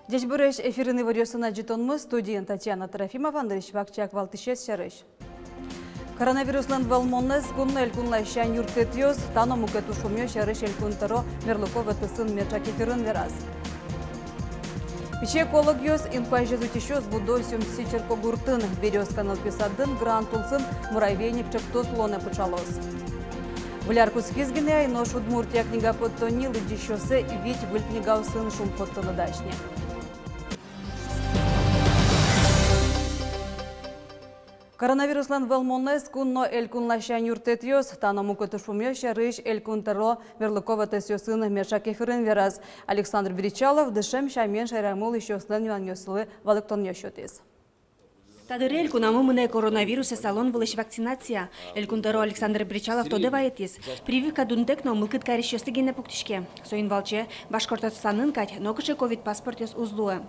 Деш бұрыш эфиріні вариосына жетонмыз, студиен Татьяна Трофимова, Андрей Швакчак, Валтышес Шарыш. Коронавируслан валмоннес кунна элькунла щан юртетьёс, тано мукету шумё Шарыш элькунтаро Мерлукова тысын мечак эфирын вераз. Пиче экологиос инпайжезутищёс будой сюмси черкогуртын, берёс канал писадын, грант улсын муравейник чыктос лоне пычалос. Валяркус хизгине, но Удмуртия книга подтонил, идищёсы, ведь выльпнигау сын шум подтонадашне. Коронавируслан велмонес кунно элькунлащан юртетьёс, тано мукету шумё Шарыш элькунтаро Мерлукова тысёсын мечак эфирын вераз. Александр Бричалов дышем шамен шайрамул еще слен юаньёслы валыктон ёшётес. Тадыры элькунамы мыне коронавирусе салон вылыш вакцинация. Элькунтаро Александр Бричалов то деваетис. Прививка дундекно мылкыт карищёсты гене пуктишке. Соин валче Башкортостанын кать нокыше ковид паспорт ёс узлуэ.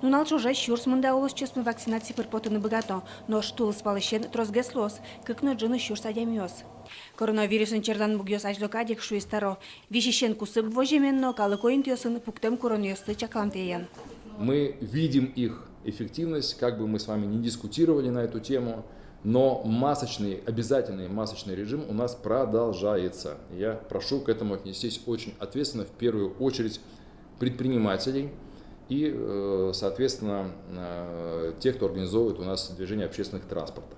Нунал чуже щурс мында улус чёсмы вакцинации пырпотыны богато, но штул спалыщен трозгеслос, кыкно джыны щурс адямиос. Коронавирусын чердан бугёс аждокадик шуистаро. Вишищен кусып вожеменно калыкоин тёсын пуктем коронёсты чаклантеен. Мы видим их эффективность, как бы мы с вами не дискутировали на эту тему, но обязательный масочный режим у нас продолжается. Я прошу к этому отнестись очень ответственно, в первую очередь предпринимателей и, соответственно, тех, кто организовывает у нас движение общественных транспортов.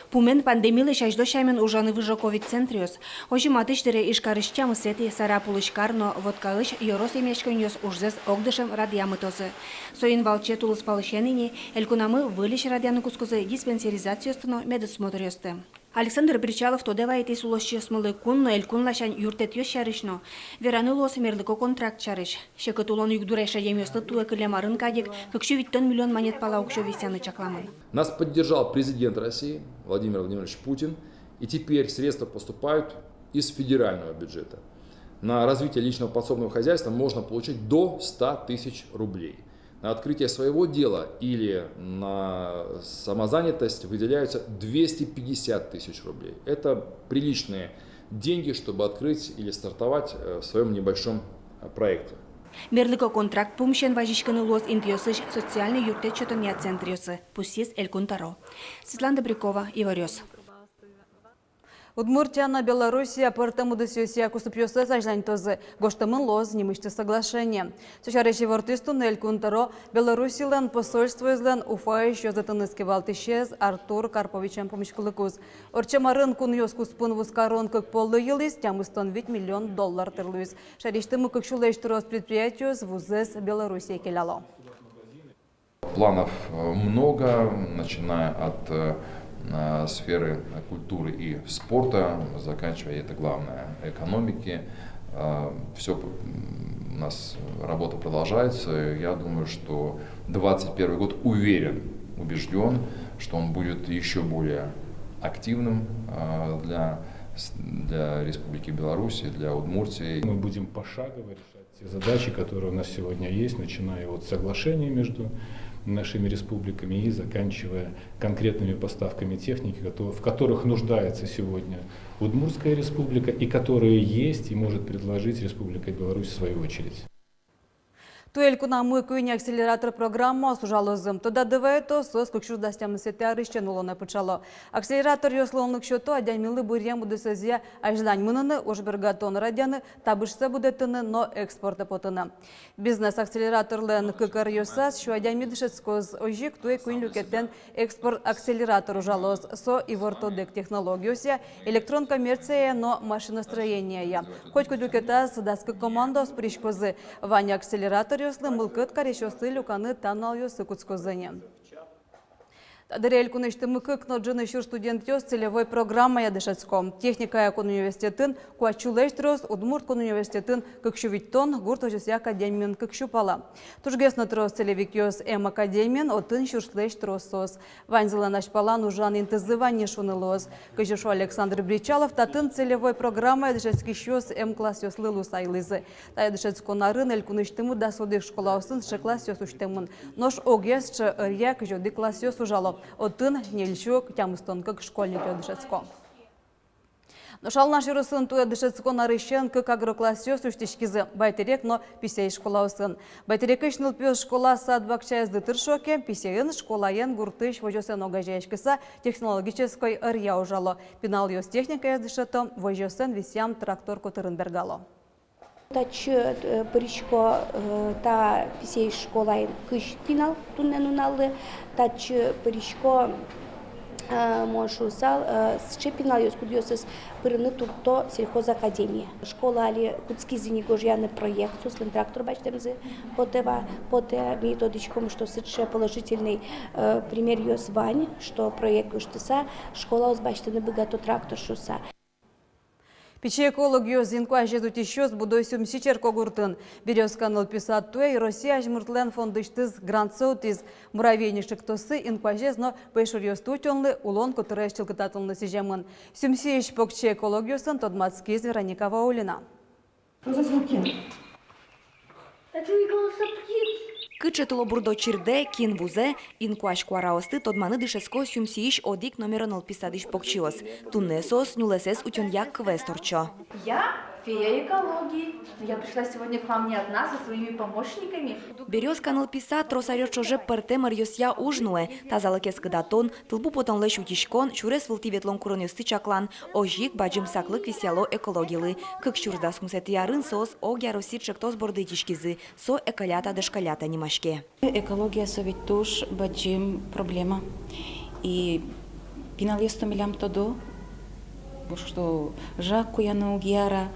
Пумен пандемилы шаждошамен ужаны выжо ковид-центриос. Ожи матыштыре ишкарышчамы сети сарапулышкарно водкалыш йорос имешконьос ужзес огдышем радиамытозы. Соин валче тулыс палышенине элькунамы вылиш радианы кускузы диспансеризациостыно медосмотриосты. Александр Бричалов то деваетис улощесмылы кунно элькунлашан юртетьёс шарышно. Вераны улос мерлыко контракт шарыш. Шекытулон югдурайша емёсты туэ кылемарын кадик, кыкшу виттон миллион монет палаукшо висяны чакламын. Нас поддержал президент России Владимир Владимирович Путин, и теперь средства поступают из федерального бюджета. На развитие личного подсобного хозяйства можно получить до 100 тысяч рублей. На открытие своего дела или на самозанятость выделяются 250 тысяч рублей. Это приличные деньги, чтобы открыть или стартовать в своем небольшом проекте. Мерлыко контракт пумшен важишканы лос индиосыш социальный юртет чотония центриосы. Пусис элькунтаро. Светлана Добрякова, Иварёс. Удмуртия на Белоруссия портому досёсия кусупьёсы сажлянтозы. Гоштамын лоз немышты соглашение. Сушарещи вортисту Нель Кунтаро Белоруссийлен посольство излен Уфа еще затыныски валтышез Артур Карповичем помешкалыкуз. Орчамарын кун ёскус пын вускарон как полы елис, тямыстон $1 миллион тырлуиз. Шариштымы как шулэштурос предприятиёс вузес Белоруссия келяло. Планов много, начиная от сферы культуры и спорта, заканчивая, это главное, экономики. Все у нас работа продолжается. Я думаю, что 2021 год убежден, что он будет еще более активным для Республики Беларусь, для Удмуртии. Мы будем пошагово решать те задачи, которые у нас сегодня есть, начиная от соглашений между нашими республиками и заканчивая конкретными поставками техники, в которых нуждается сегодня Удмуртская республика и которые есть и может предложить Республика Беларусь в свою очередь. Туэлькуна муйкуйни акселератор программа сужалозым. Тода дывайто сос кукшур дастямы сети арыщен улона пычало. Акселератор ёслонлык счету адямилы бурьям буды созия ажлань мыныны ожбергатон радяны табышса будетыны, но экспорта потыны. Бизнес-акселераторлын кыкар ёсас шу адямидышец коз ожик туэкуйн люкеттен экспорт акселератор ужалоз со и вортодек технологиося, электрон коммерция, но машиностроение. Хоть кудюкетас даскы команда с пришкозы Ваня акселератор Мылкыт карещосты люканы танал ёсы куцкозыне. Дарья Кунештымы кыкно джины шур студент ёс целевой программа ядышецком. Техника якон университетын, куачулештрос, Удмурткон университетын кыкшувиттон, гуртожус академиен кыкшупала. Тужгесно трос целевик ёс академиен, отын шуршлештрос сос. Ванзела нашпалан ужан интезывание шунылос. Кыжушу Александр Бричалов, татын целевой программа ядышецкий ёс класс ёс лылу сайлызы. Та ядышецко нарын эль кунештымы да содых школаусын класс ёс уштымын. Нож огес ч рьяк жёды класс ёс ужало. Отын нельчук тямыстон как школьник ядышецко. Но шал наш юрусын туя дышецко нарыщен как агроклассё суштишкизы байтерек, но писей школаусын. Байтерек ишныл пёс школа сад бакчаяз дытыршоке, писейын школаен гуртыш вожосен огажаешкиса технологической ырья ужало. Пинал ёс техника яздышето, вожосен висям трактор котырын бергало. Тач паричко та писей школаен кыш пинал туннен уналы, тач паричко моншусал счепинал ёс кудёсыз пырыны турто сельхозакадемия. Школа али куцкизини гожьяны проект, суслен трактор бачтемзы поте методичком, что сыче положительный пример ёс вань, что проект уштыса, школа узбачтены богато трактор шуса. Пече экологию зинкуа жезут еще с будой сумси черкогуртын. Березканыл писат туэ и Россия жмуртлен фондыштыз грантсоут из муравейнишек тосы инкуа но пешурьёс тутёнлы улон который челкататылны сижемын. Сумси иш покче экологию сын тодмацкиз Вероника Ваулина. Что за звуки? Это Николас птиц. Кычетыло бурдо чирде, кин бузе, инкуаш куараосты тодманы дышеско сюмсииш одик номерон писадиш покчиос. Туннесос нюлесес утюн як квесторчо. Я фея экологии. Я пришла сегодня к вам не одна, со своими помощниками. Березканыл писа тросарёчо же пертемер ёсья ужнуэ, тазалыкес кыдатон, тылбу потон леш утишкон, чурес вылтиветлон курон ёсты чаклан, ожик баджим саклык висяло экологилы. Кык чурдас мусети ярын сос, огя роситшек тос бордытишкизы, со экалята дешкалята немашке. Экология совет туш баджим проблема. И пинал ёсто милям тодо, что жак куяна угиара,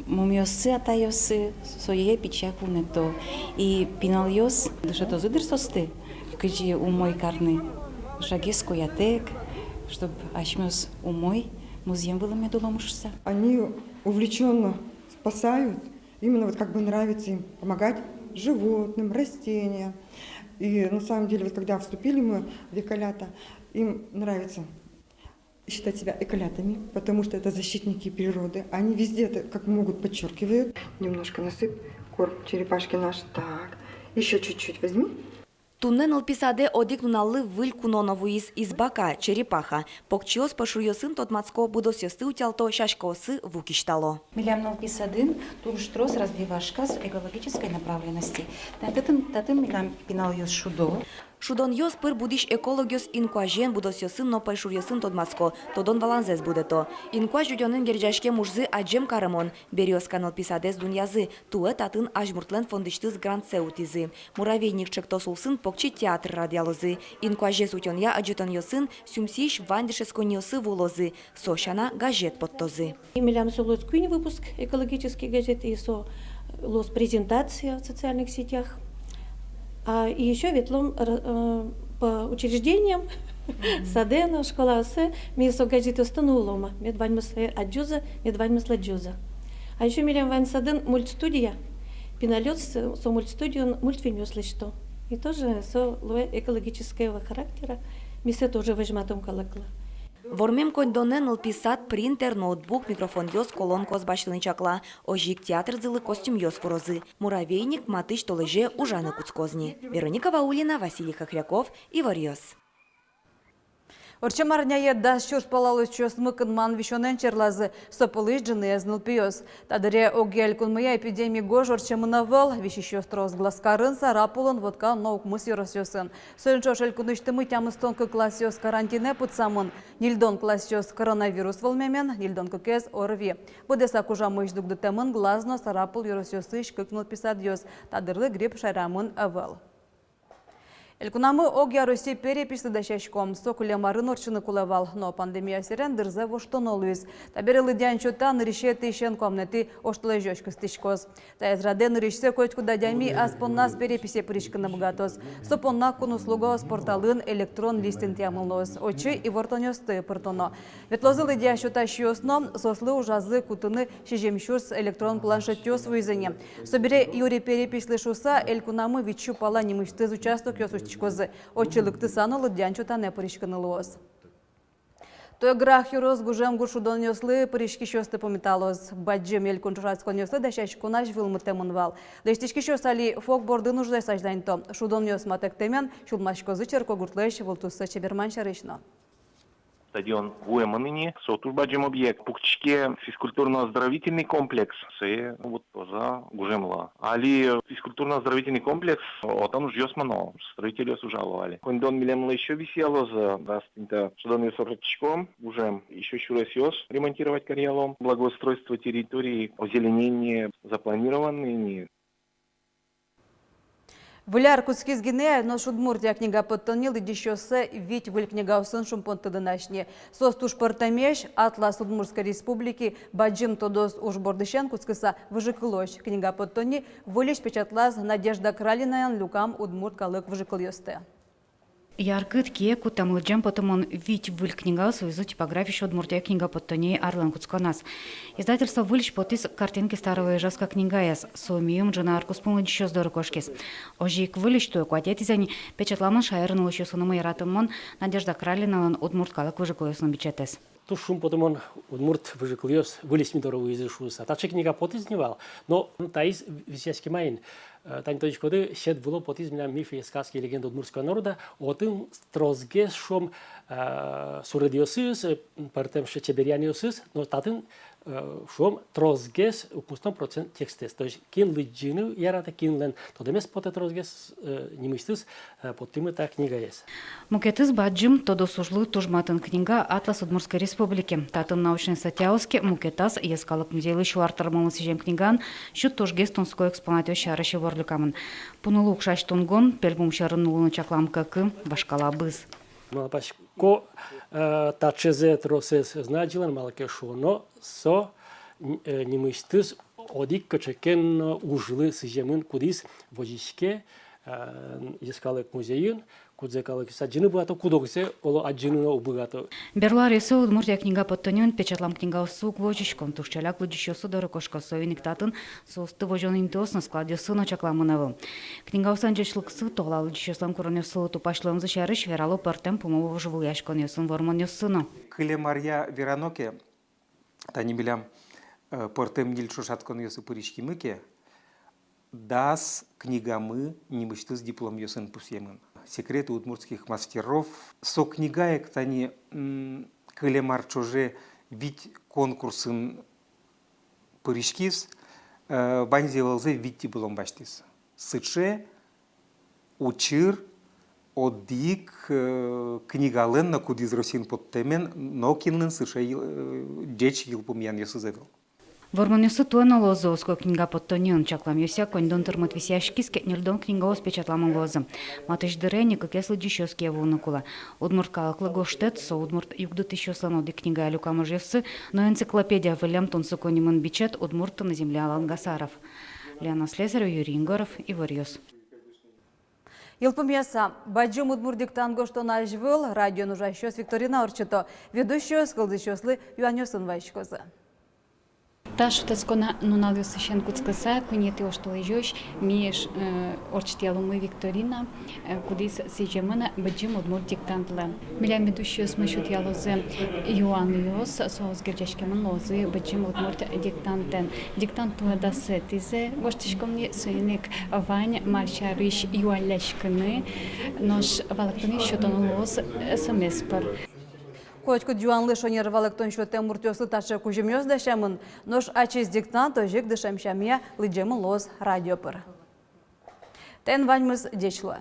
мумиосы атайосы, сое пичак вунето. И пинал ёс, дыша то зыдыр состы, кыжи умой карны, жагес куятек, чтоб ашмёс умой, музеем было медуломушса. Они увлеченно спасают, именно вот как бы нравится им помогать животным, растениям. И на самом деле, вот когда вступили мы в эколята, им нравится считать себя эколятами, потому что это защитники природы. Они везде это как могут подчеркивают. Немножко насыпь корм черепашки наши. Так, еще чуть-чуть возьми. Тунненыл писаде одик нуналлы выль кунонову из бака, черепаха. Покчиос пашурьосын тодмацко будос ёсты утялто шашкосы вукиштало. Милям писадын турштрос развивашка с экологической направленности. Татын милям пинал ёс шудо. Шудон ёс пыр будиш экологиос инкуажен будос ёсын но пашурьосын тодмацко, тодон баланзес будето. Инкуаж жудёнын герджашке мужзы аджем карымон, берёсканыл писадес дуньязы, туэ татын ажмуртлен фондыштыз грантсеутизы. Муравейник чектосулсын покчи театр радиалозы. Инкуажес утёнья аджетон ёсын сюмсиш вандишескон ёсы вулозы, сошана газет подтозы. Милям солос куин выпуск экологический газет и со лос презентация в социальных сетях. И еще ветлом по учреждениям садена, школа осе, мисо газеты установлома, медвань мысла аджуза, медвань мысла джуза. А еще милям вань саден мультстудия, пиналет со мультстудию мультфильм что. И тоже со экологического характера, мисо тоже выжиматом колокла. Вормем коньдонен писат принтер, ноутбук, микрофон ёс, колонко с баштыны чакла, ожик театр зылы костюм ёс фурозы, муравейник, матыш толыже ужаны куцкозни. Вероника Ваулина, Василий Хохряков, Ивар Ёс. Орчамарняе да щурс палалось чёс мыкын ман вещонен черлазы, сопылыш джины язныл пиёс. Тадыре огель кунмая эпидемии гож орчамынавал, вещищёс трос глазкарын сарапулын водка наук мыс ёросёсын. Сойнчо шель куныштымы тямыстон класс ёс карантине путсамын. Нильдон класс ёс коронавирус волмемен, нильдон кукез орви. Будеса кужа мыждук дытемын глазно сарапул ёросёсыш кыкнул писад ёс. Тадырлы грипп шайрамын авал. Элькунамы огя Россия переписи дащачком. Сокуля марын орчыны кулевал, но пандемия сирен дырзе воштонолуиз. Таберелы дянчота нырещеты ищен комнаты оштылы жёчка стичкоз. Та израде нырещсе койчку дадями аспоннас переписи пыричканы богатоз. Сопонна кунуслуго спорталын электрон листин тямылноз. Очи и вортонёсты пыртоно. Ветлозылы дящота щиосно сослы ужазы кутыны шижемщурс электрон планшетёс вызыне. Собере Юрий переписли шуса элькунамы вичу пала немышты участок ёсучкозы. Очылыкты санылы дянчота не пыричканылоз. Той грах юроз гужем гуршудон ёслы пырички шёсты помиталоз. Баджем ел кончурацкон ёслы дащач конаш вилмытемынвал. Лештички шёсали фок борды нуждай сажданьто. Шудон ёсматек темен шулмашкозы черко гуртлэш волтусы чеберман шарышно. Стадион Уэманыни, сотурбаджем объект, пукчке физкультурно-оздоровительный комплекс, се вот поза гужемла. Али физкультурно-оздоровительный комплекс, там уж ёсмано, строители сужаловали. Кондон милемла еще висело за растинта судон ёсорочком, гужем еще щурес ёс ремонтировать карьялом, благоустройство территории, озеленение запланированные. Виляр куцкизгине, но шудмуртия книга подтонил, и дещёсе ведь выль книга усын шумпонты дынашне. Состуш портамеш, атлас Удмуртской республики, баджим тодос уж бордыщан куцкиса выжикылощ. Книга подтони вылещ печатлаз Надежда Кралинаян люкам Удмурт калык выжикыл ёсте. Яркыт ке кутамылджам потомон вить выль книга связу типографию Удмуртия книга подтоней Арлан Куцконас. Издательство выльш потис картинки старого ижаска книга яс. Сумиум джина аркус помощь еще здорово кошкис. Ожик выльш то куатети зани печатламан шайрын еще сунамы яратымон Надежда Кралинаян Удмурт калык выжикыл ёсны бичетес. Тушум потомон Удмурт выжикыл ёс вылез мидорову изышуса. Таче книга потизневал, но таис висяски майын. Тань точкоды сет было потизмена мифы и сказки и легенды удмуртского народа. Отым строзгешом суредиосыз, партем шечеберяниосыз, но татын шом трозгес упустом процент текстес. То есть кин лиджину ярата кин лен. Тодемес поте трозгес немыстыз подтымы та книга есть. Мукетыз баджим тодо служлы тужматын книга Атлас Удмуртской республики. Татын научный статьяуске мукетаз ескалык музейлы шуартармалы сижем книган шут тужгес тонской экспонатio шарышы ворлюкамын. Пунулук шаш тунгон пельбум шарын нулыны чаклам какы башкалабыз. Малапашко тачезе тросес значилан малакешо, но со немыстыз одик кочекен ужлы сижемын кудис водичке ескалык музейын. Кудзекалык саджины богато кудогсе оло аджины убогато. Берларисы Удмуртия книга подтонен печатлам книга сук вожичком тушчаляк лудищосу дорокошко союниктатын состы вожонын тос на складе сына чакламынавы. Книга усанчешлык сы тогла лудищослам коронёсу тупашлым зашарыш верало партем помогу живу яшконёсын вормонёсыны. Кыле Марья Вераноке тани билям партем нильшошаткон ёсы пырички мыке дас книгамы немыштыз диплом ёсын пусемын. Секреты удмуртских мастеров. Со книгаек тани кылемар чоже вить конкурсын пырышкис банзевалзе витти булом баштис. Сыче учир одик книгален на кудиз росин под темен, но кинлен сыче деч елпумян ёсызевел. Вормонёсы туэна лозовского книга подтонен чаклам ёся кондон тырмыт висяшкис кетнердон книга оспечатламын лозы. Матыш дырени кекеслы дищёске вунукула. Удмурткалыклы гоштет со удмурт югдыт ищёслан оди книга люкамыж ёсы, но энциклопедия вылям тонсы конимын бичет удмурты на земле Алан Гасаров. Лена Слесарев, Юрий Ингоров и Варьёс. Елпумьяса, баджим удмурдиктан гоштон ажвыл, радио нужащёс Викторина Орчето, ведущёс кылдышёслы Юанёсын Вайчкозы. Таш тескона нунал сещен куцкаса, кунети оштолежош, миеш орчтелумы Викторина, кудис сижемана баджим удмурт диктантлы. Милям ведущиос мышут ялозе Юаниос, соос герчешкеман лозы баджим удмурт диктантен. Диктант туэдасе тизе, гоштишкомни сыйник вань маршарыш юалешкыны, нож валактыны шотон лоз смеспар. Котку дюанлы шонервалык тоншо темуртёсы тачы кужемёс дашамын, нож ачез диктант ожик дышамшамия лыджемын лоз радиопыр. Тен ваньмыз дечлы.